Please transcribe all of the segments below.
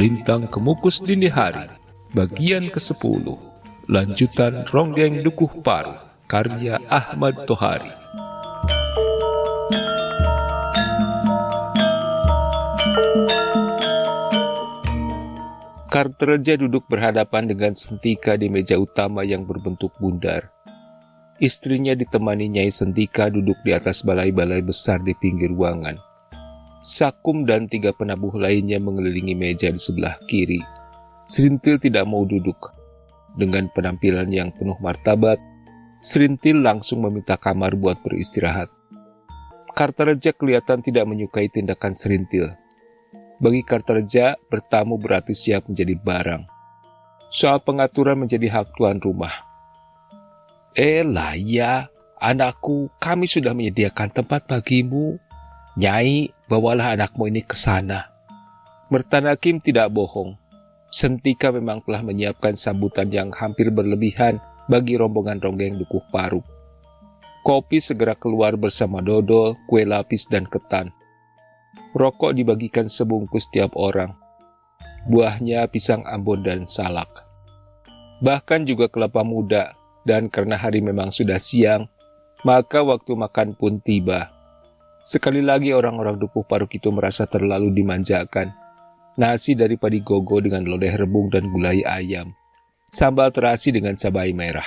Lintang Kemukus Dini Hari, bagian ke-10, lanjutan Ronggeng Dukuh Paru, karya Ahmad Tohari. Kartreja duduk berhadapan dengan Sentika di meja utama yang berbentuk bundar. Istrinya ditemani Nyai Sentika duduk di atas balai-balai besar di pinggir ruangan. Sakum dan 3 penabuh lainnya mengelilingi meja di sebelah kiri. Serintil tidak mau duduk. Dengan penampilan yang penuh martabat, Serintil langsung meminta kamar buat beristirahat. Kartreja kelihatan tidak menyukai tindakan Serintil. Bagi Kartreja, bertamu berarti siap menjadi barang. Soal pengaturan menjadi hak tuan rumah. Ya, anakku, kami sudah menyediakan tempat bagimu. Nyai, bawalah anakmu ini ke sana. Mertanakim tidak bohong. Sentika memang telah menyiapkan sambutan yang hampir berlebihan bagi rombongan Ronggeng Dukuh Paru. Kopi segera keluar bersama dodol, kue lapis, dan ketan. Rokok dibagikan sebungkus tiap orang. Buahnya pisang Ambon dan salak. Bahkan juga kelapa muda, dan karena hari memang sudah siang, maka waktu makan pun tiba. Sekali lagi orang-orang Dukuh Paru itu merasa terlalu dimanjakan. Nasi dari padi gogo dengan lodeh rebung dan gulai ayam. Sambal terasi dengan cabai merah.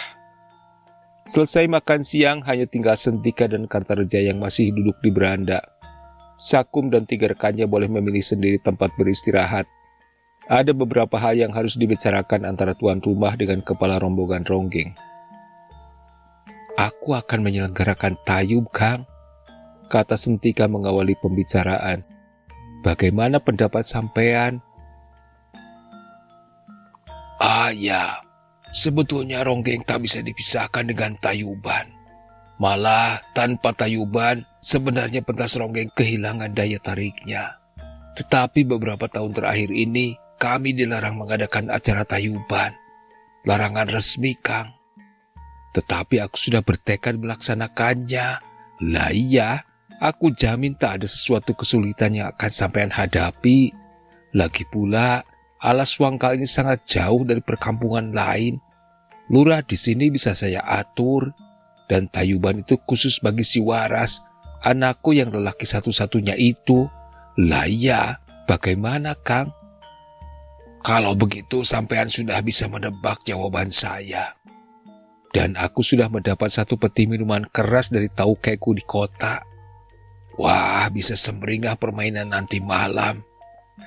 Selesai makan siang, hanya tinggal Sentika dan Kartreja yang masih duduk di beranda. Sakum dan 3 rekannya boleh memilih sendiri tempat beristirahat. Ada beberapa hal yang harus dibicarakan antara tuan rumah dengan kepala rombongan Ronggeng. Aku akan menyelenggarakan tayub, Kang, kata Sentika mengawali pembicaraan. Bagaimana pendapat sampean? Ya, sebetulnya Ronggeng tak bisa dipisahkan dengan tayuban. Malah tanpa tayuban, sebenarnya pentas Ronggeng kehilangan daya tariknya. Tetapi beberapa tahun terakhir ini, kami dilarang mengadakan acara tayuban. Larangan resmi, Kang. Tetapi aku sudah bertekad melaksanakannya. Lah iya, aku jamin tak ada sesuatu kesulitan yang akan sampean hadapi. Lagi pula, alas Wangkal ini sangat jauh dari perkampungan lain. Lurah di sini bisa saya atur. Dan tayuban itu khusus bagi si Waras, anakku yang lelaki satu-satunya itu. Lah iya, bagaimana, Kang? Kalau begitu sampean sudah bisa menebak jawaban saya. Dan aku sudah mendapat 1 peti minuman keras dari taukeku di kota. Wah, bisa semringah permainan nanti malam.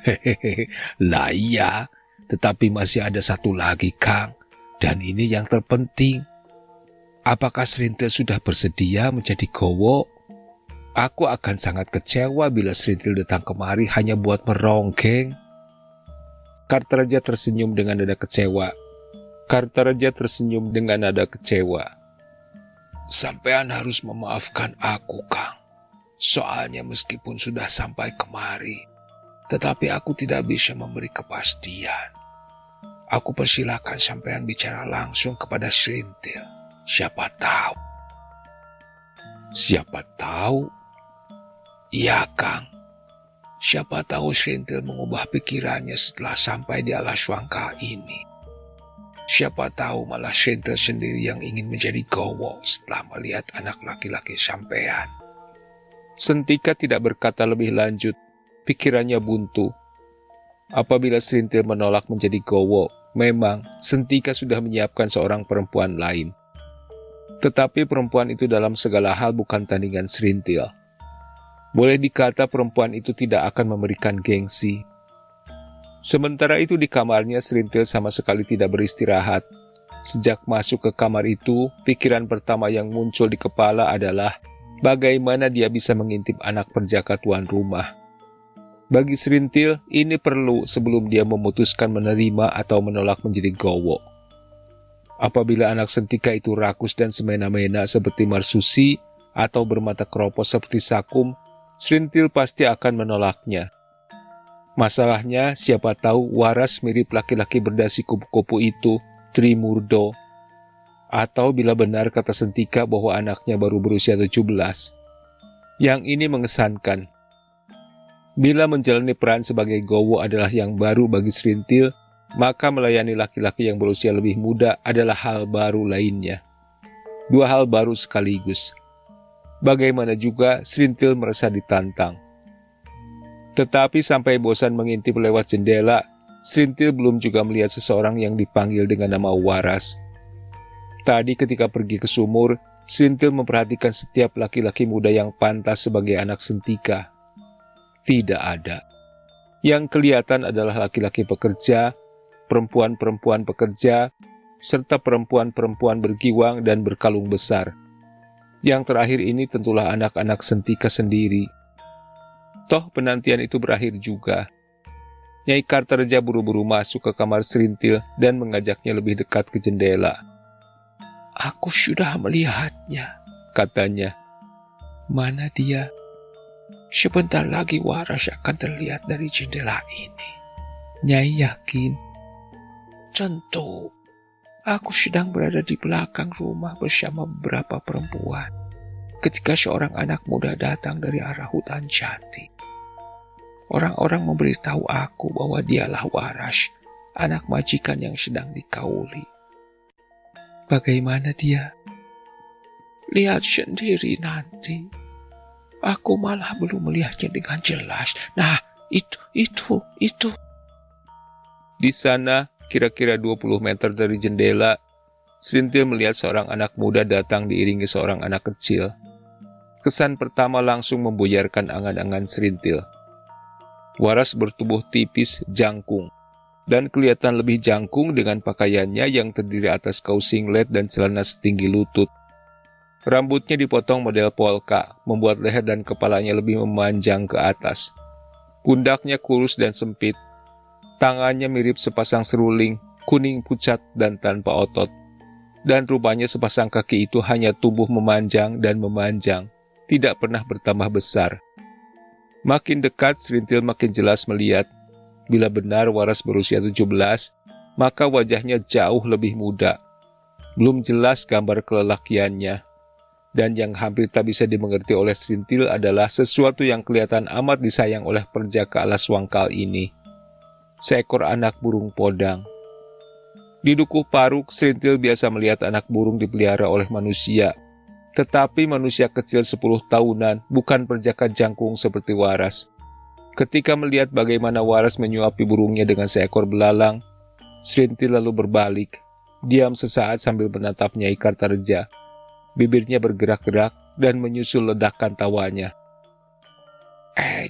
Hehehe, lah iya, tetapi masih ada 1 lagi, Kang. Dan ini yang terpenting. Apakah Serintil sudah bersedia menjadi gowo? Aku akan sangat kecewa bila Serintil datang kemari hanya buat meronggeng. Kartreja tersenyum dengan nada kecewa. Sampean harus memaafkan aku, Kang. Soalnya meskipun sudah sampai kemari, tetapi aku tidak bisa memberi kepastian. Aku persilakan sampean bicara langsung kepada Serintil. Siapa tahu? Iya, Kang. Siapa tahu Serintil mengubah pikirannya setelah sampai di alas Wangkal ini. Siapa tahu malah Serintil sendiri yang ingin menjadi gowo setelah melihat anak laki-laki sampean. Sentika tidak berkata lebih lanjut. Pikirannya buntu. Apabila Serintil menolak menjadi gowo, memang Sentika sudah menyiapkan seorang perempuan lain. Tetapi perempuan itu dalam segala hal bukan tandingan Serintil. Boleh dikata perempuan itu tidak akan memberikan gengsi. Sementara itu di kamarnya Serintil sama sekali tidak beristirahat. Sejak masuk ke kamar itu, pikiran pertama yang muncul di kepala adalah bagaimana dia bisa mengintip anak perjaka tuan rumah. Bagi Serintil, ini perlu sebelum dia memutuskan menerima atau menolak menjadi gowo. Apabila anak Sentika itu rakus dan semena-mena seperti Marsusi atau bermata keropos seperti Sakum, Serintil pasti akan menolaknya. Masalahnya, siapa tahu Waras mirip laki-laki berdasi kupu-kupu itu, Trimurdo. Atau bila benar kata Sentika bahwa anaknya baru berusia 17. Yang ini mengesankan. Bila menjalani peran sebagai gowo adalah yang baru bagi Serintil, maka melayani laki-laki yang berusia lebih muda adalah hal baru lainnya. Dua hal baru sekaligus. Bagaimana juga Serintil merasa ditantang. Tetapi sampai bosan mengintip lewat jendela, Serintil belum juga melihat seseorang yang dipanggil dengan nama Waras. Tadi ketika pergi ke sumur, Serintil memperhatikan setiap laki-laki muda yang pantas sebagai anak sentika. Tidak ada. Yang kelihatan adalah laki-laki pekerja, perempuan-perempuan pekerja, serta perempuan-perempuan bergiwang dan berkalung besar. Yang terakhir ini tentulah anak-anak sentika sendiri. Toh penantian itu berakhir juga. Nyai Kartareja buru-buru masuk ke kamar Serintil dan mengajaknya lebih dekat ke jendela. "Aku sudah melihatnya," katanya. "Mana dia?" "Sebentar lagi Waras akan terlihat dari jendela ini." "Nyai yakin?" "Tentu. Aku sedang berada di belakang rumah bersama beberapa perempuan ketika seorang anak muda datang dari arah hutan jati. Orang-orang memberitahu aku bahwa dialah Waras, anak majikan yang sedang dikauli." "Bagaimana dia?" "Lihat sendiri nanti. Aku malah belum melihatnya dengan jelas. Nah, itu. Di sana, kira-kira 20 meter dari jendela, Serintil melihat seorang anak muda datang diiringi seorang anak kecil. Kesan pertama langsung membuyarkan angan-angan Serintil. Waras bertubuh tipis, jangkung, dan kelihatan lebih jangkung dengan pakaiannya yang terdiri atas kaos singlet dan celana setinggi lutut. Rambutnya dipotong model polka, membuat leher dan kepalanya lebih memanjang ke atas. Pundaknya kurus dan sempit. Tangannya mirip sepasang seruling, kuning pucat dan tanpa otot. Dan rupanya sepasang kaki itu hanya tumbuh memanjang dan memanjang, tidak pernah bertambah besar. Makin dekat, Serintil makin jelas melihat. Bila benar Waras berusia 17, maka wajahnya jauh lebih muda. Belum jelas gambar kelelakiannya. Dan yang hampir tak bisa dimengerti oleh Serintil adalah sesuatu yang kelihatan amat disayang oleh perjaka alas wangkal ini. Seekor anak burung podang. Di Dukuh Paruk, Serintil biasa melihat anak burung dipelihara oleh manusia. Tetapi manusia kecil 10 tahunan, bukan perjaka jangkung seperti Waras. Ketika melihat bagaimana Waras menyuapi burungnya dengan seekor belalang, Serintil lalu berbalik, diam sesaat sambil menatap Nyai Kartareja. Bibirnya bergerak-gerak dan menyusul ledakan tawanya.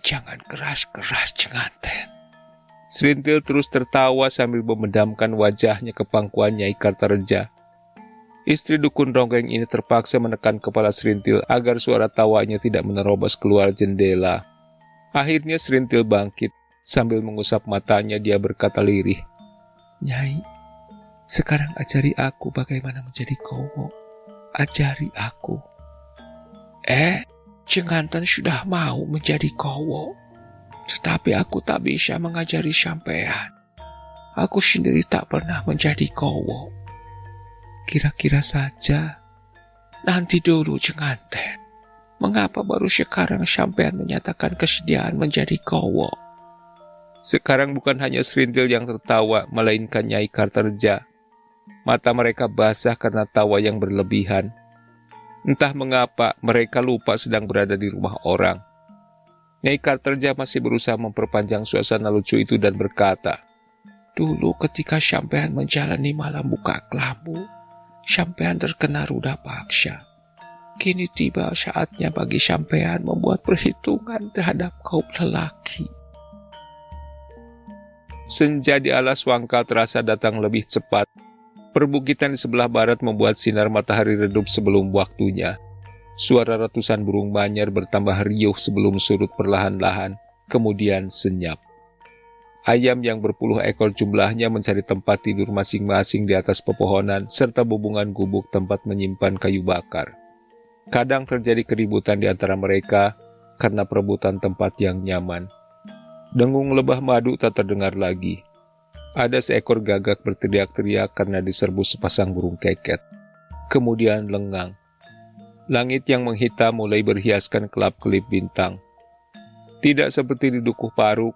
Jangan keras-keras, Cenganten." Serintil terus tertawa sambil memendamkan wajahnya ke pangkuan Nyai Kartareja. Istri dukun ronggeng ini terpaksa menekan kepala Serintil agar suara tawanya tidak menerobos keluar jendela. Akhirnya Serintil bangkit, sambil mengusap matanya dia berkata lirih. "Nyai, sekarang ajari aku bagaimana menjadi gowo. Ajari aku." Cenganten sudah mau menjadi gowo. Tetapi aku tak bisa mengajari sampean. Aku sendiri tak pernah menjadi gowo. Kira-kira saja. Nanti dulu, Cenganten. Mengapa baru sekarang sampean menyatakan kesediaan menjadi gowo? Sekarang bukan hanya Serintil yang tertawa, melainkan Nyai Kartareja. Mata mereka basah karena tawa yang berlebihan. Entah mengapa mereka lupa sedang berada di rumah orang. Nyai Kartareja masih berusaha memperpanjang suasana lucu itu dan berkata, "Dulu ketika sampean menjalani malam buka kelambu, sampean terkena ruda paksa. Kini tiba saatnya bagi sampean membuat perhitungan terhadap kaum lelaki." Senja di alas wangkal terasa datang lebih cepat. Perbukitan di sebelah barat membuat sinar matahari redup sebelum waktunya. Suara ratusan burung manyar bertambah riuh sebelum surut perlahan-lahan, kemudian senyap. Ayam yang berpuluh ekor jumlahnya mencari tempat tidur masing-masing di atas pepohonan serta bubungan gubuk tempat menyimpan kayu bakar. Kadang terjadi keributan di antara mereka karena perebutan tempat yang nyaman. Dengung lebah madu tak terdengar lagi. Ada seekor gagak berteriak-teriak karena diserbu sepasang burung keket. Kemudian lengang. Langit yang menghitam mulai berhiaskan kelap-kelip bintang. Tidak seperti di Dukuh Paruk,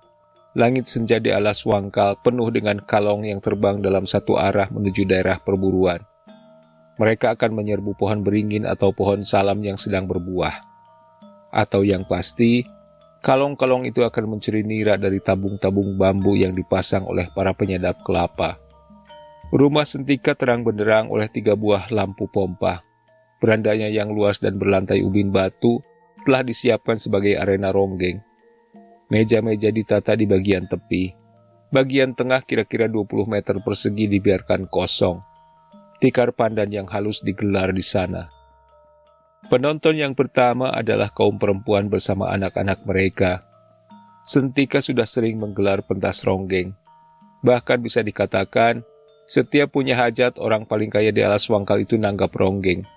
langit senja di alas Wangkal penuh dengan kalong yang terbang dalam satu arah menuju daerah perburuan. Mereka akan menyerbu pohon beringin atau pohon salam yang sedang berbuah. Atau yang pasti, kalong-kalong itu akan mencuri nira dari tabung-tabung bambu yang dipasang oleh para penyadap kelapa. Rumah Sentika terang benderang oleh 3 buah lampu pompa. Berandanya yang luas dan berlantai ubin batu telah disiapkan sebagai arena ronggeng. Meja-meja ditata di bagian tepi. Bagian tengah kira-kira 20 meter persegi dibiarkan kosong. Tikar pandan yang halus digelar di sana. Penonton yang pertama adalah kaum perempuan bersama anak-anak mereka. Sentika sudah sering menggelar pentas ronggeng. Bahkan bisa dikatakan, setiap punya hajat orang paling kaya di alas Wangkal itu nanggap ronggeng.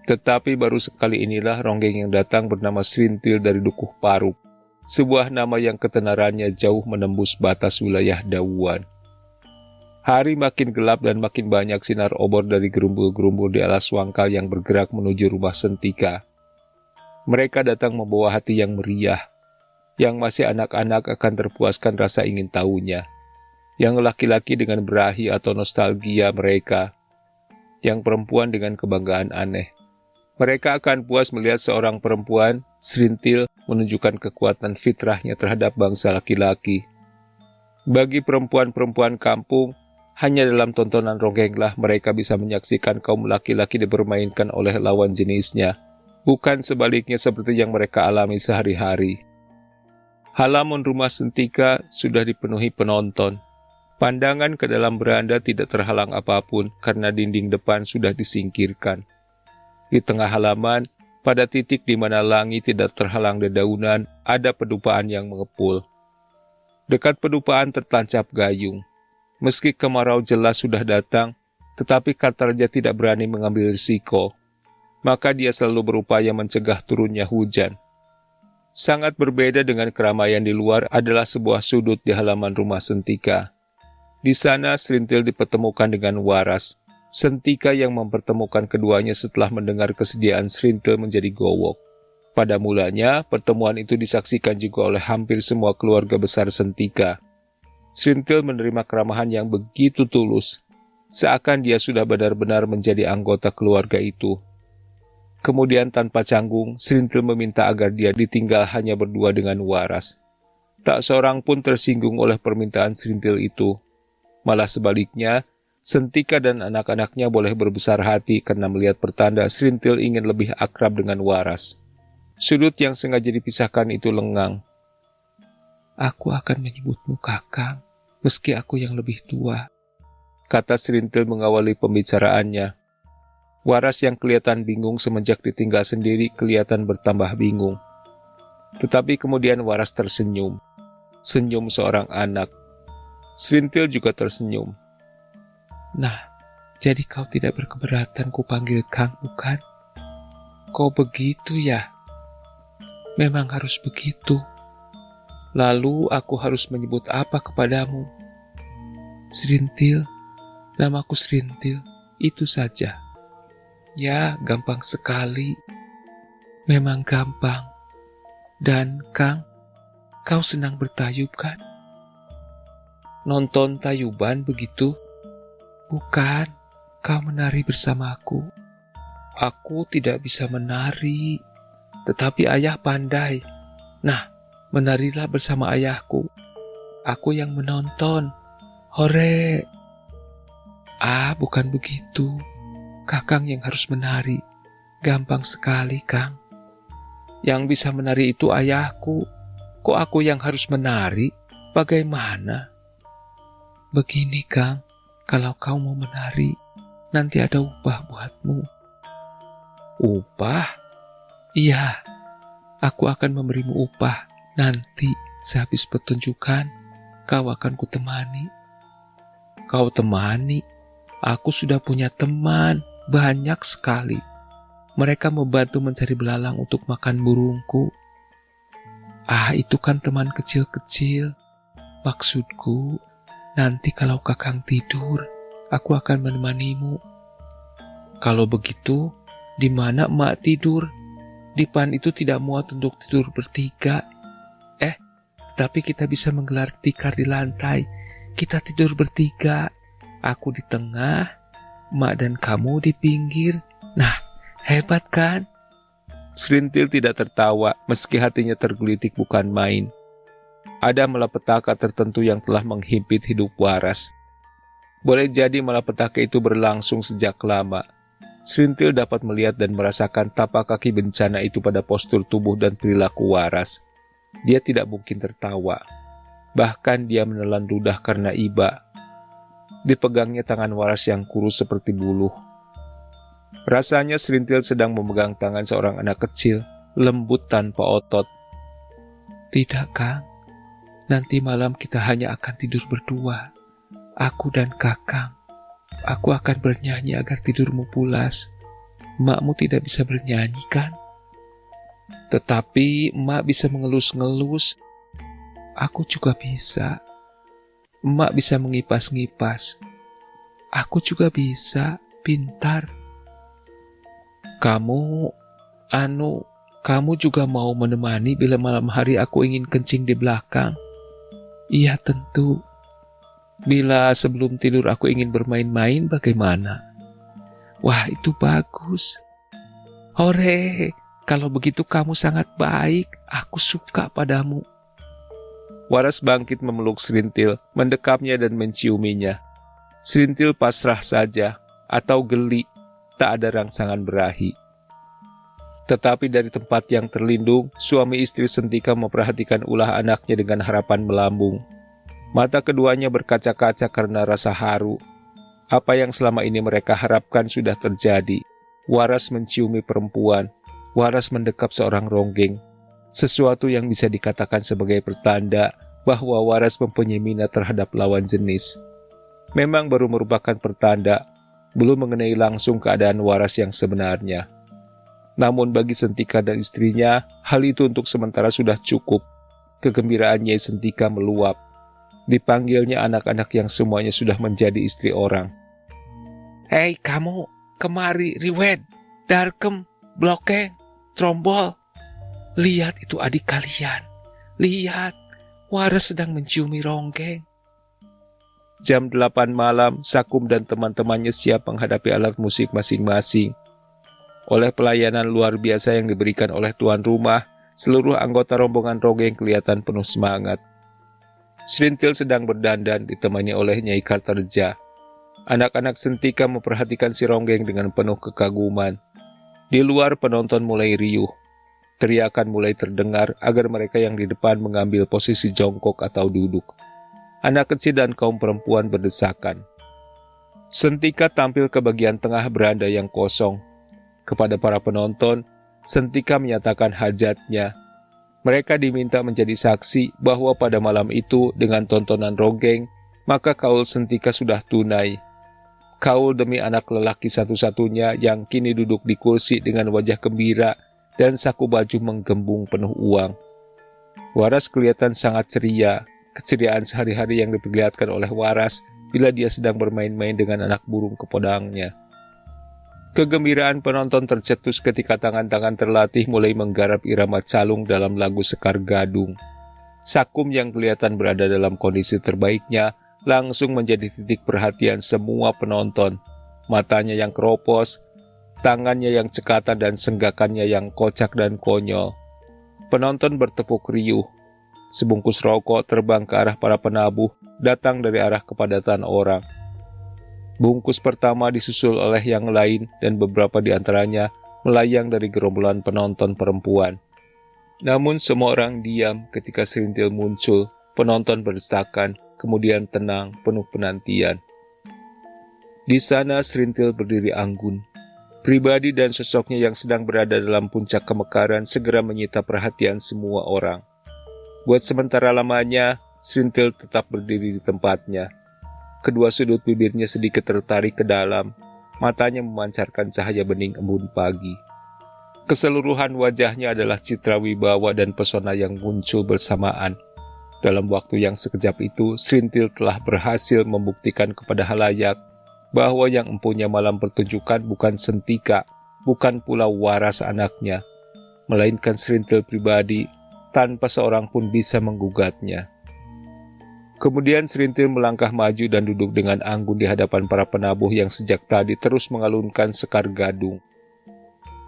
Tetapi baru sekali inilah ronggeng yang datang bernama Srintil dari Dukuh Paruk. Sebuah nama yang ketenarannya jauh menembus batas wilayah Dawuan. Hari makin gelap dan makin banyak sinar obor dari gerumbul-gerumbul di alas Wangkal yang bergerak menuju rumah Sentika. Mereka datang membawa hati yang meriah. Yang masih anak-anak akan terpuaskan rasa ingin tahunya. Yang laki-laki dengan berahi atau nostalgia mereka. Yang perempuan dengan kebanggaan aneh. Mereka akan puas melihat seorang perempuan, Srintil, menunjukkan kekuatan fitrahnya terhadap bangsa laki-laki. Bagi perempuan-perempuan kampung, hanya dalam tontonan ronggenglah mereka bisa menyaksikan kaum laki-laki dipermainkan oleh lawan jenisnya, bukan sebaliknya seperti yang mereka alami sehari-hari. Halaman rumah Sentika sudah dipenuhi penonton. Pandangan ke dalam beranda tidak terhalang apapun karena dinding depan sudah disingkirkan. Di tengah halaman, pada titik di mana langit tidak terhalang dedaunan, ada pedupaan yang mengepul. Dekat pedupaan tertancap gayung. Meski kemarau jelas sudah datang, tetapi Kartaraja tidak berani mengambil risiko. Maka dia selalu berupaya mencegah turunnya hujan. Sangat berbeda dengan keramaian di luar adalah sebuah sudut di halaman rumah Sentika. Di sana Srintil dipertemukan dengan Waras, Sentika yang mempertemukan keduanya setelah mendengar kesediaan Srintil menjadi gowok. Pada mulanya, pertemuan itu disaksikan juga oleh hampir semua keluarga besar Sentika. Srintil menerima keramahan yang begitu tulus, seakan dia sudah benar-benar menjadi anggota keluarga itu. Kemudian tanpa canggung, Srintil meminta agar dia ditinggal hanya berdua dengan Waras. Tak seorang pun tersinggung oleh permintaan Srintil itu. Malah sebaliknya, Sentika dan anak-anaknya boleh berbesar hati karena melihat pertanda Srintil ingin lebih akrab dengan Waras. Sudut yang sengaja dipisahkan itu lengang. "Aku akan menyebutmu Kakang, meski aku yang lebih tua," kata Srintil mengawali pembicaraannya. Waras yang kelihatan bingung semenjak ditinggal sendiri kelihatan bertambah bingung. Tetapi kemudian Waras tersenyum. Senyum seorang anak. Srintil juga tersenyum. "Nah, jadi kau tidak berkeberatan ku panggil Kang, bukan? Kau begitu ya? Memang harus begitu. Lalu aku harus menyebut apa kepadamu?" "Srintil, namaku Srintil, itu saja." "Ya, gampang sekali. Memang gampang. Dan Kang, kau senang bertayub kan?" "Nonton tayuban begitu?" "Bukan, kau menari bersamaku." "Aku tidak bisa menari, tetapi ayah pandai. Nah, menarilah bersama ayahku. Aku yang menonton. Hore!" "Ah, bukan begitu. Kakang yang harus menari. Gampang sekali, Kang. Yang bisa menari itu ayahku. Kok aku yang harus menari? Bagaimana?" "Begini, Kang. Kalau kau mau menari, nanti ada upah buatmu." "Upah?" "Iya, aku akan memberimu upah. Nanti, sehabis pertunjukan, kau akan kutemani." "Kau temani? Aku sudah punya teman, banyak sekali. Mereka membantu mencari belalang untuk makan burungku." "Ah, itu kan teman kecil-kecil. Maksudku, nanti kalau Kakang tidur, aku akan menemanimu." "Kalau begitu, di mana emak tidur? Dipan itu tidak muat untuk tidur bertiga. Tapi kita bisa menggelar tikar di lantai. Kita tidur bertiga. Aku di tengah, Mak dan kamu di pinggir. Nah, hebat kan? Serintil tidak tertawa meski hatinya tergelitik bukan main. Ada malapetaka tertentu yang telah menghimpit hidup Waras. Boleh jadi malapetaka itu berlangsung sejak lama. Serintil dapat melihat dan merasakan tapak kaki bencana itu pada postur tubuh dan perilaku Waras. Dia tidak mungkin tertawa. Bahkan dia menelan ludah karena iba. Dipegangnya tangan Waras yang kurus seperti buluh. Rasanya Serintil sedang memegang tangan seorang anak kecil, lembut tanpa otot. Tidak, Kang. Nanti malam kita hanya akan tidur berdua. Aku dan Kakang. Aku akan bernyanyi agar tidurmu pulas. Makmu tidak bisa bernyanyi, kan? Tetapi Mak bisa mengelus-ngelus. Aku juga bisa. Mak bisa mengipas-ngipas. Aku juga bisa, pintar. Kamu juga mau menemani bila malam hari aku ingin kencing di belakang? Iya, tentu. Bila sebelum tidur aku ingin bermain-main, bagaimana? Wah, itu bagus. Hore! Kalau begitu kamu sangat baik, aku suka padamu. Waras bangkit memeluk Serintil, mendekapnya dan menciuminya. Serintil pasrah saja, atau geli, tak ada rangsangan berahi. Tetapi dari tempat yang terlindung, suami istri Sentika memperhatikan ulah anaknya dengan harapan melambung. Mata keduanya berkaca-kaca karena rasa haru. Apa yang selama ini mereka harapkan sudah terjadi. Waras menciumi perempuan. Waras mendekap seorang ronggeng, sesuatu yang bisa dikatakan sebagai pertanda bahwa Waras mempunyai minat terhadap lawan jenis. Memang baru merupakan pertanda, belum mengenai langsung keadaan Waras yang sebenarnya. Namun bagi Sentika dan istrinya, hal itu untuk sementara sudah cukup. Kegembiraannya Sentika meluap. Dipanggilnya anak-anak yang semuanya sudah menjadi istri orang. Hei kamu, kemari Riwed, Darkem, Blokeng, Trombol. Lihat itu adik kalian. Lihat, Waras sedang menciumi ronggeng. Jam 8 malam, Sakum dan teman-temannya siap menghadapi alat musik masing-masing. Oleh pelayanan luar biasa yang diberikan oleh tuan rumah, seluruh anggota rombongan ronggeng kelihatan penuh semangat. Serintil sedang berdandan ditemani oleh Nyai Kartarja. Anak-anak Sentika memperhatikan si ronggeng dengan penuh kekaguman. Di luar penonton mulai riuh. Teriakan mulai terdengar agar mereka yang di depan mengambil posisi jongkok atau duduk. Anak kecil dan kaum perempuan berdesakan. Sentika tampil ke bagian tengah beranda yang kosong. Kepada para penonton, Sentika menyatakan hajatnya. Mereka diminta menjadi saksi bahwa pada malam itu dengan tontonan ronggeng, maka kaul Sentika sudah tunai. Kaul demi anak lelaki satu-satunya yang kini duduk di kursi dengan wajah gembira dan saku baju menggembung penuh uang. Waras kelihatan sangat ceria, keceriaan sehari-hari yang diperlihatkan oleh Waras bila dia sedang bermain-main dengan anak burung kepodangnya. Kegembiraan penonton tercetus ketika tangan-tangan terlatih mulai menggarap irama calung dalam lagu Sekar Gadung. Sakum yang kelihatan berada dalam kondisi terbaiknya langsung menjadi titik perhatian semua penonton. Matanya yang keropos, tangannya yang cekatan dan senggakannya yang kocak dan konyol. Penonton bertepuk riuh. Sebungkus rokok terbang ke arah para penabuh, datang dari arah kepadatan orang. Bungkus pertama disusul oleh yang lain dan beberapa di antaranya melayang dari gerombolan penonton perempuan. Namun semua orang diam ketika Serintil muncul. Penonton berdesakan, kemudian tenang, penuh penantian. Di sana Serintil berdiri anggun. Pribadi dan sosoknya yang sedang berada dalam puncak kemekaran segera menyita perhatian semua orang. Buat sementara lamanya, Serintil tetap berdiri di tempatnya. Kedua sudut bibirnya sedikit tertarik ke dalam, matanya memancarkan cahaya bening embun pagi. Keseluruhan wajahnya adalah citra wibawa dan pesona yang muncul bersamaan. Dalam waktu yang sekejap itu, Serintil telah berhasil membuktikan kepada halayak bahwa yang empunya malam pertunjukan bukan Sentika, bukan pula Waras anaknya, melainkan Serintil pribadi, tanpa seorang pun bisa menggugatnya. Kemudian Serintil melangkah maju dan duduk dengan anggun di hadapan para penabuh yang sejak tadi terus mengalunkan sekar gadung.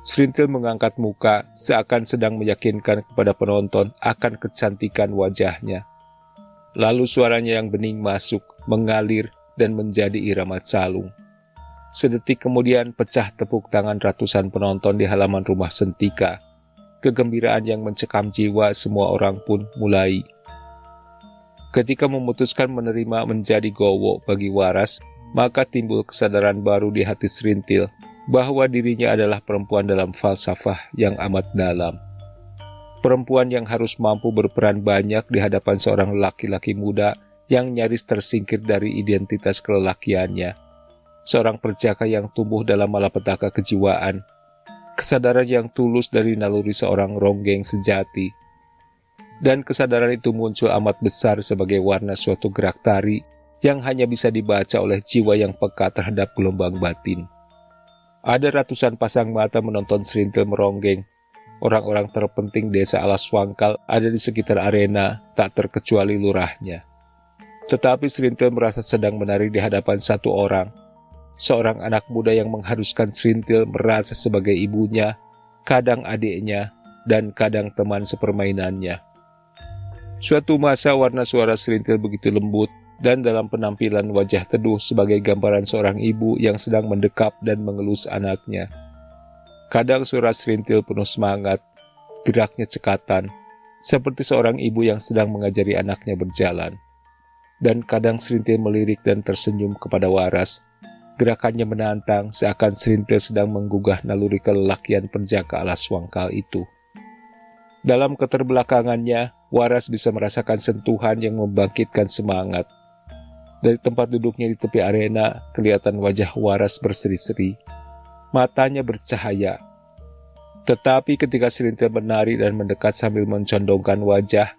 Serintil mengangkat muka seakan sedang meyakinkan kepada penonton akan kecantikan wajahnya. Lalu suaranya yang bening masuk, mengalir, dan menjadi irama calung. Sedetik kemudian pecah tepuk tangan ratusan penonton di halaman rumah Sentika. Kegembiraan yang mencekam jiwa semua orang pun mulai. Ketika memutuskan menerima menjadi gowo bagi Waras, maka timbul kesadaran baru di hati Serintil bahwa dirinya adalah perempuan dalam falsafah yang amat dalam. Perempuan yang harus mampu berperan banyak di hadapan seorang laki-laki muda yang nyaris tersingkir dari identitas kelelakiannya. Seorang perjaka yang tumbuh dalam malapetaka kejiwaan. Kesadaran yang tulus dari naluri seorang ronggeng sejati. Dan kesadaran itu muncul amat besar sebagai warna suatu gerak tari yang hanya bisa dibaca oleh jiwa yang peka terhadap gelombang batin. Ada ratusan pasang mata menonton Serintil meronggeng. Orang-orang terpenting desa Alas Wangkal ada di sekitar arena, tak terkecuali lurahnya. Tetapi Serintil merasa sedang menari di hadapan satu orang. Seorang anak muda yang mengharuskan Serintil merasa sebagai ibunya, kadang adiknya, dan kadang teman sepermainannya. Suatu masa warna suara Serintil begitu lembut dan dalam penampilan wajah teduh sebagai gambaran seorang ibu yang sedang mendekap dan mengelus anaknya. Kadang suara Serintil penuh semangat, geraknya cekatan, seperti seorang ibu yang sedang mengajari anaknya berjalan. Dan kadang Serintil melirik dan tersenyum kepada Waras. Gerakannya menantang seakan Serintil sedang menggugah naluri kelelakian penjaka Alas Wangkal itu. Dalam keterbelakangannya, Waras bisa merasakan sentuhan yang membangkitkan semangat. Dari tempat duduknya di tepi arena, kelihatan wajah Waras berseri-seri. Matanya bercahaya. Tetapi ketika Serintil menari dan mendekat sambil mencondongkan wajah,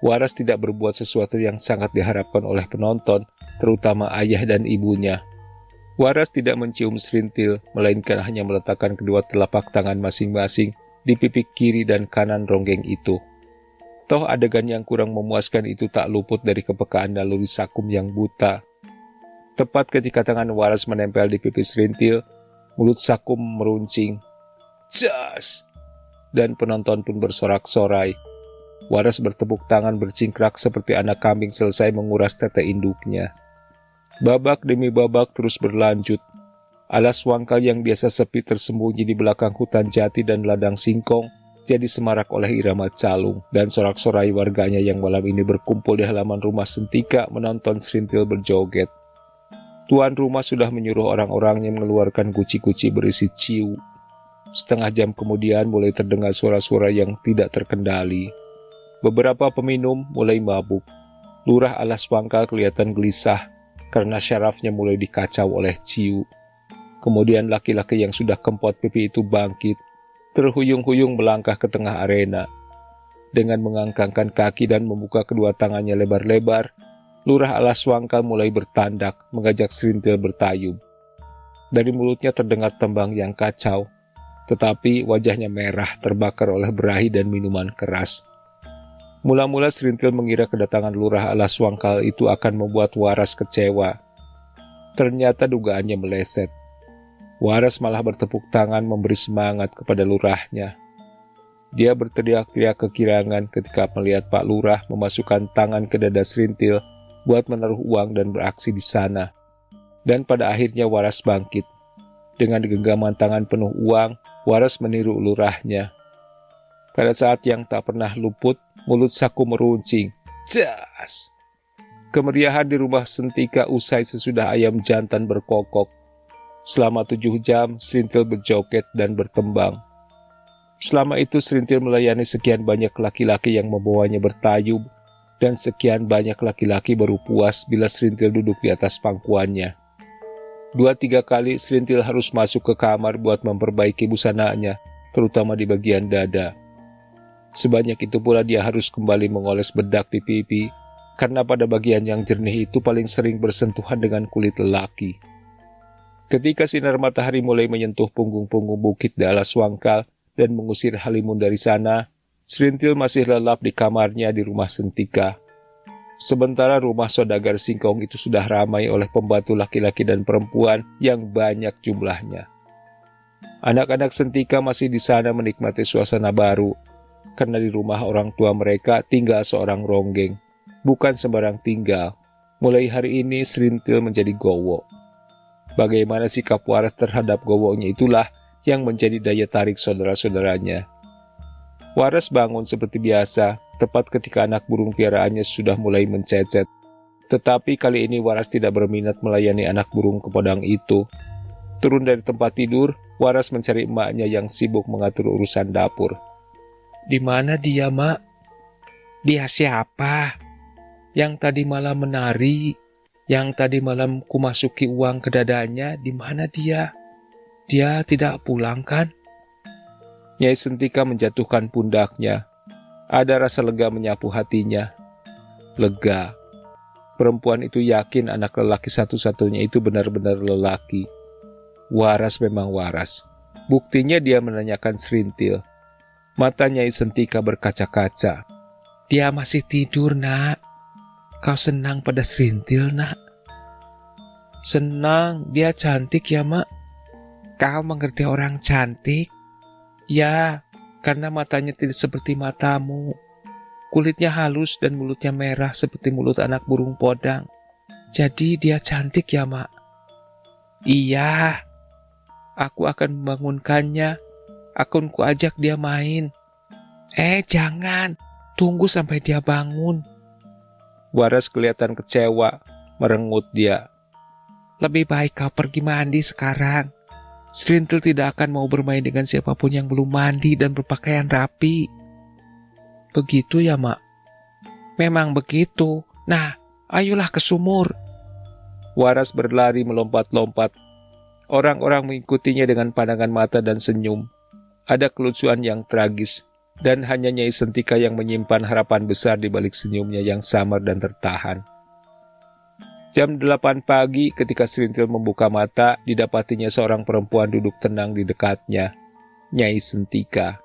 Waras tidak berbuat sesuatu yang sangat diharapkan oleh penonton, terutama ayah dan ibunya. Waras tidak mencium Serintil, melainkan hanya meletakkan kedua telapak tangan masing-masing di pipi kiri dan kanan ronggeng itu. Toh adegan yang kurang memuaskan itu tak luput dari kepekaan naluri Sakum yang buta. Tepat ketika tangan Waras menempel di pipi Serintil, mulut Sakum meruncing. Jas! Dan penonton pun bersorak-sorai. Waras bertepuk tangan bercingkrak seperti anak kambing selesai menguras tete induknya. Babak demi babak terus berlanjut. Alas Wangkal yang biasa sepi tersembunyi di belakang hutan jati dan ladang singkong jadi semarak oleh irama calung dan sorak-sorai warganya yang malam ini berkumpul di halaman rumah Sentika menonton Serintil berjoget. Tuan rumah sudah menyuruh orang-orangnya mengeluarkan guci-guci berisi ciu. Setengah jam kemudian mulai terdengar suara-suara yang tidak terkendali. Beberapa peminum mulai mabuk. Lurah Alas Wangkal kelihatan gelisah karena syarafnya mulai dikacau oleh ciu. Kemudian laki-laki yang sudah kempot pipi itu bangkit, terhuyung-huyung melangkah ke tengah arena. Dengan mengangkangkan kaki dan membuka kedua tangannya lebar-lebar, Lurah Alas Wangkal mulai bertandak mengajak Serintil bertayub. Dari mulutnya terdengar tembang yang kacau, tetapi wajahnya merah terbakar oleh berahi dan minuman keras. Mula-mula Serintil mengira kedatangan Lurah Alas Wangkal itu akan membuat Waras kecewa. Ternyata dugaannya meleset. Waras malah bertepuk tangan memberi semangat kepada lurahnya. Dia berteriak-teriak kekirangan ketika melihat Pak Lurah memasukkan tangan ke dada Serintil buat menaruh uang dan beraksi di sana. Dan pada akhirnya Waras bangkit. Dengan genggaman tangan penuh uang, Waras meniru lurahnya. Pada saat yang tak pernah luput, mulut Sakum meruncing. Jas! Kemeriahan di rumah Sentika usai sesudah ayam jantan berkokok. Selama 7 jam, Serintil berjoget dan bertembang. Selama itu Serintil melayani sekian banyak laki-laki yang membawanya bertayub, dan sekian banyak laki-laki baru puas bila Serintil duduk di atas pangkuannya. 2-3 kali Serintil harus masuk ke kamar buat memperbaiki busananya, terutama di bagian dada. Sebanyak itu pula dia harus kembali mengoles bedak di pipi, karena pada bagian yang jernih itu paling sering bersentuhan dengan kulit lelaki. Ketika sinar matahari mulai menyentuh punggung-punggung bukit di Alas Wangkal dan mengusir Halimun dari sana, Serintil masih lelap di kamarnya di rumah Sentika. Sementara rumah saudagar singkong itu sudah ramai oleh pembantu laki-laki dan perempuan yang banyak jumlahnya. Anak-anak Sentika masih di sana menikmati suasana baru, karena di rumah orang tua mereka tinggal seorang ronggeng, bukan sembarang tinggal. Mulai hari ini Serintil menjadi gowo. Bagaimana sikap Waras terhadap gowonya itulah yang menjadi daya tarik saudara-saudaranya. Waras bangun seperti biasa, tepat ketika anak burung piaraannya sudah mulai mencecet. Tetapi kali ini Waras tidak berminat melayani anak burung kepodang itu. Turun dari tempat tidur, Waras mencari emaknya yang sibuk mengatur urusan dapur. "Di mana dia, Mak?" "Dia siapa? Yang tadi malam menari, yang tadi malam kumasuki uang ke dadanya, di mana dia? Dia tidak pulang kan?" Nyai Sentika menjatuhkan pundaknya. Ada rasa lega menyapu hatinya. Lega. Perempuan itu yakin anak lelaki satu-satunya itu benar-benar lelaki. Waras memang waras. Buktinya dia menanyakan Serintil. Mata Nyai Sentika berkaca-kaca. "Dia masih tidur, Nak. Kau senang pada Serintil, Nak?" "Senang, dia cantik ya, Mak." "Kau mengerti orang cantik?" "Ya, karena matanya tidak seperti matamu. Kulitnya halus dan mulutnya merah seperti mulut anak burung podang. Jadi dia cantik ya, Mak?" "Iya. Aku akan membangunkannya. Akan kuajak dia main." Jangan. Tunggu sampai dia bangun." Waras kelihatan kecewa, merengut dia. "Lebih baik kau pergi mandi sekarang. Serintil tidak akan mau bermain dengan siapapun yang belum mandi dan berpakaian rapi." "Begitu ya, Mak?" "Memang begitu. Nah, ayolah ke sumur." Waras berlari melompat-lompat. Orang-orang mengikutinya dengan pandangan mata dan senyum. Ada kelucuan yang tragis, dan hanya Nyai Sentika yang menyimpan harapan besar di balik senyumnya yang samar dan tertahan. Jam 8 pagi ketika Serintil membuka mata, didapatinya seorang perempuan duduk tenang di dekatnya, Nyai Sentika.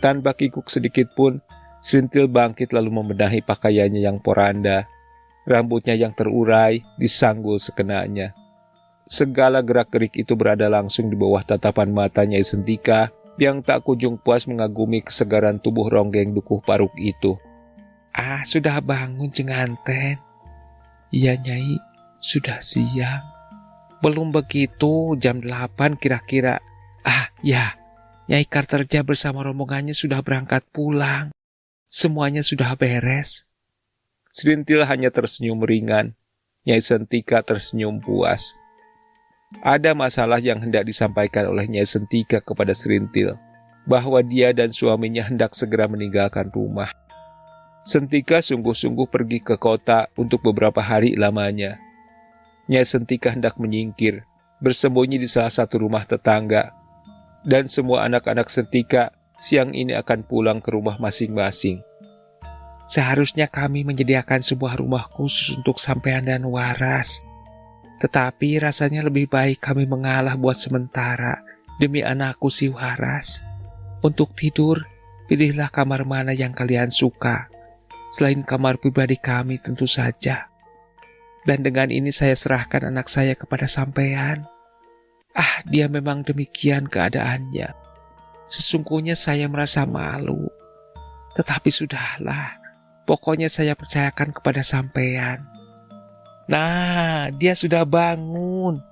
Tanpa kikuk sedikit pun, Serintil bangkit lalu membenahi pakaiannya yang poranda. Rambutnya yang terurai disanggul sekenanya. Segala gerak-gerik itu berada langsung di bawah tatapan mata Nyai Sentika yang tak kunjung puas mengagumi kesegaran tubuh ronggeng dukuh paruk itu. Sudah bangun Cenganten?" "Iya, Nyai, sudah siang." "Belum begitu, jam 8 kira-kira." Ya, Nyai Karterja bersama rombongannya sudah berangkat pulang. Semuanya sudah beres." Serintil hanya tersenyum ringan. Nyai Sentika tersenyum puas. Ada masalah yang hendak disampaikan oleh Nyai Sentika kepada Serintil, bahwa dia dan suaminya hendak segera meninggalkan rumah. Sentika sungguh-sungguh pergi ke kota untuk beberapa hari lamanya. Nyai Sentika hendak menyingkir, bersembunyi di salah satu rumah tetangga. Dan semua anak-anak Sentika siang ini akan pulang ke rumah masing-masing. "Seharusnya kami menyediakan sebuah rumah khusus untuk sampean dan Waras. Tetapi rasanya lebih baik kami mengalah buat sementara demi anakku si Waras. Untuk tidur, pilihlah kamar mana yang kalian suka. Selain kamar pribadi kami tentu saja. Dan dengan ini saya serahkan anak saya kepada sampean. Dia memang demikian keadaannya. Sesungguhnya saya merasa malu. Tetapi sudahlah, pokoknya saya percayakan kepada sampean." "Nah, dia sudah bangun,"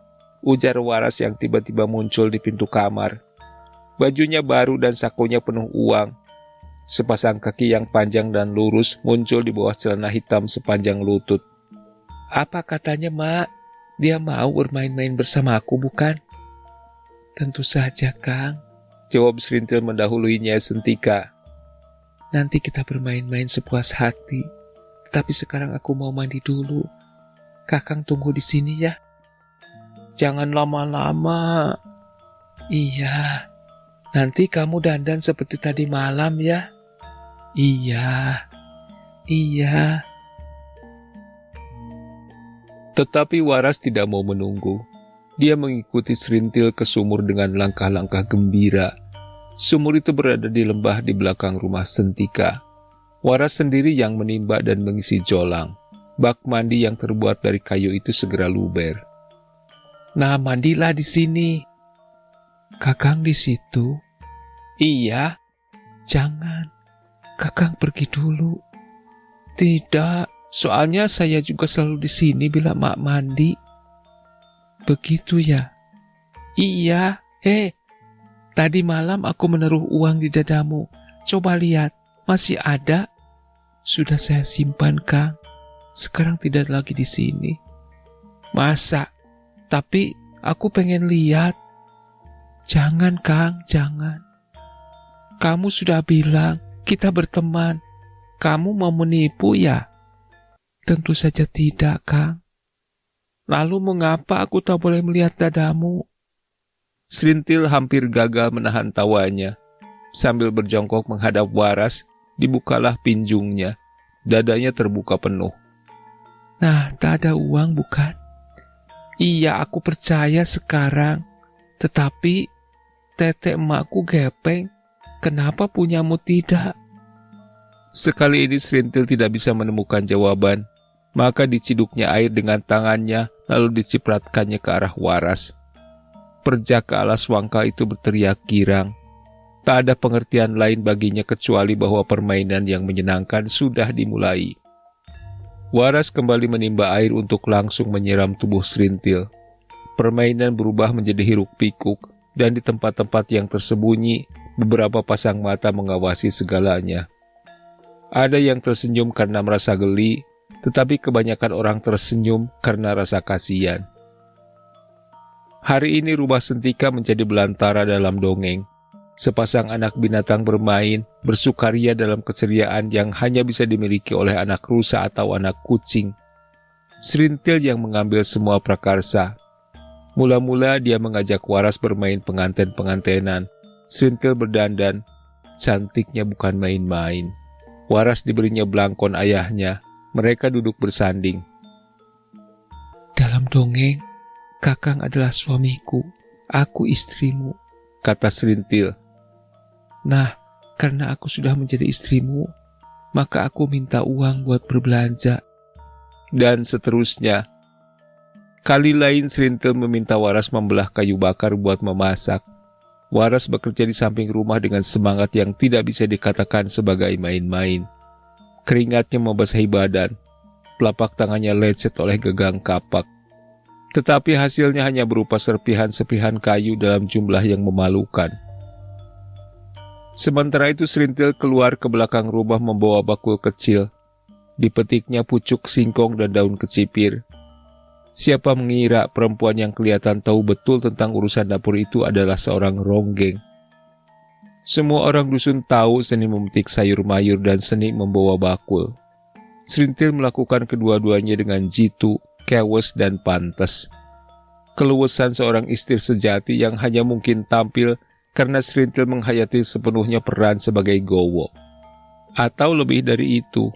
ujar Waras yang tiba-tiba muncul di pintu kamar. Bajunya baru dan sakunya penuh uang. Sepasang kaki yang panjang dan lurus muncul di bawah celana hitam sepanjang lutut. "Apa katanya, Mak? Dia mau bermain-main bersamaku, bukan?" "Tentu saja, Kang," jawab Serintil mendahului Nyai Sentika. "Nanti kita bermain-main sepuas hati. Tetapi sekarang aku mau mandi dulu. Kakang tunggu di sini ya." "Jangan lama-lama." "Iya. Nanti kamu dandan seperti tadi malam ya." Iya. Tetapi Waras tidak mau menunggu. Dia mengikuti Serintil ke sumur dengan langkah-langkah gembira. Sumur itu berada di lembah di belakang rumah Sentika. Waras sendiri yang menimba dan mengisi jolang. Bak mandi yang terbuat dari kayu itu segera luber. Nah, mandilah di sini. Kakang di situ? Iya. Jangan. Kakang pergi dulu. Tidak, soalnya saya juga selalu di sini bila mak mandi. Begitu ya? Iya. Tadi malam aku menaruh uang di dadamu. Coba lihat, masih ada? Sudah saya simpan, Kang. Sekarang tidak lagi di sini. Masa? Tapi aku pengen lihat. Jangan, Kang, jangan. Kamu sudah bilang kita berteman. Kamu mau menipu ya? Tentu saja tidak, Kang. Lalu mengapa aku tak boleh melihat dadamu? Serintil hampir gagal menahan tawanya. Sambil berjongkok menghadap Waras, dibukalah pinjungnya. Dadanya terbuka penuh. Nah, tak ada uang bukan? Iya, aku percaya sekarang. Tetapi, tetek emakku gepeng. Kenapa punyamu tidak? Sekali ini Serintil tidak bisa menemukan jawaban. Maka diciduknya air dengan tangannya, lalu dicipratkannya ke arah Waras. Perjaka alas wangkal itu berteriak girang. Tak ada pengertian lain baginya kecuali bahwa permainan yang menyenangkan sudah dimulai. Waras kembali menimba air untuk langsung menyiram tubuh Serintil. Permainan berubah menjadi hiruk-pikuk, dan di tempat-tempat yang tersembunyi, beberapa pasang mata mengawasi segalanya. Ada yang tersenyum karena merasa geli, tetapi kebanyakan orang tersenyum karena rasa kasihan. Hari ini rumah Sentika menjadi belantara dalam dongeng. Sepasang anak binatang bermain, bersukaria dalam keceriaan yang hanya bisa dimiliki oleh anak rusa atau anak kucing. Serintil yang mengambil semua prakarsa. Mula-mula dia mengajak Waras bermain penganten-pengantenan. Serintil berdandan, cantiknya bukan main-main. Waras diberinya belangkon ayahnya. Mereka duduk bersanding. Dalam dongeng, Kakang adalah suamiku, aku istrimu, kata Serintil. Nah, karena aku sudah menjadi istrimu, maka aku minta uang buat berbelanja. Dan seterusnya. Kali lain Serintil meminta Waras membelah kayu bakar buat memasak. Waras bekerja di samping rumah dengan semangat yang tidak bisa dikatakan sebagai main-main. Keringatnya membasahi badan. Telapak tangannya lecet oleh gagang kapak. Tetapi hasilnya hanya berupa serpihan-serpihan kayu dalam jumlah yang memalukan. Sementara itu Serintil keluar ke belakang rumah membawa bakul kecil. Dipetiknya pucuk singkong dan daun kecipir. Siapa mengira perempuan yang kelihatan tahu betul tentang urusan dapur itu adalah seorang ronggeng. Semua orang dusun tahu seni memetik sayur mayur dan seni membawa bakul. Serintil melakukan kedua-duanya dengan jitu, kewes, dan pantes. Keluasan seorang istri sejati yang hanya mungkin tampil karena Serintil menghayati sepenuhnya peran sebagai gowo. Atau lebih dari itu,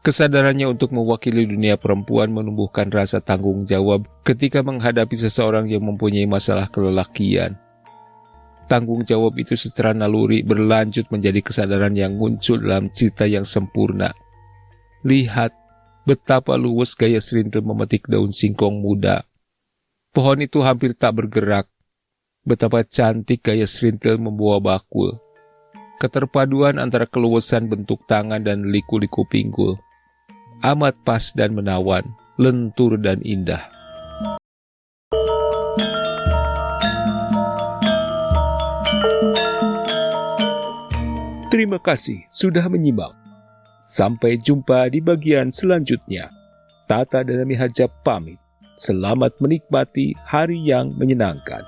kesadarannya untuk mewakili dunia perempuan menumbuhkan rasa tanggung jawab ketika menghadapi seseorang yang mempunyai masalah kelelakian. Tanggung jawab itu secara naluri berlanjut menjadi kesadaran yang muncul dalam cita yang sempurna. Lihat betapa luwes gaya Serintil memetik daun singkong muda. Pohon itu hampir tak bergerak. Betapa cantik gaya Serintil membawa bakul. Keterpaduan antara keluasan bentuk tangan dan liku-liku pinggul. Amat pas dan menawan, lentur dan indah. Terima kasih sudah menyimak. Sampai jumpa di bagian selanjutnya. Tata dan Nami Hajab pamit. Selamat menikmati hari yang menyenangkan.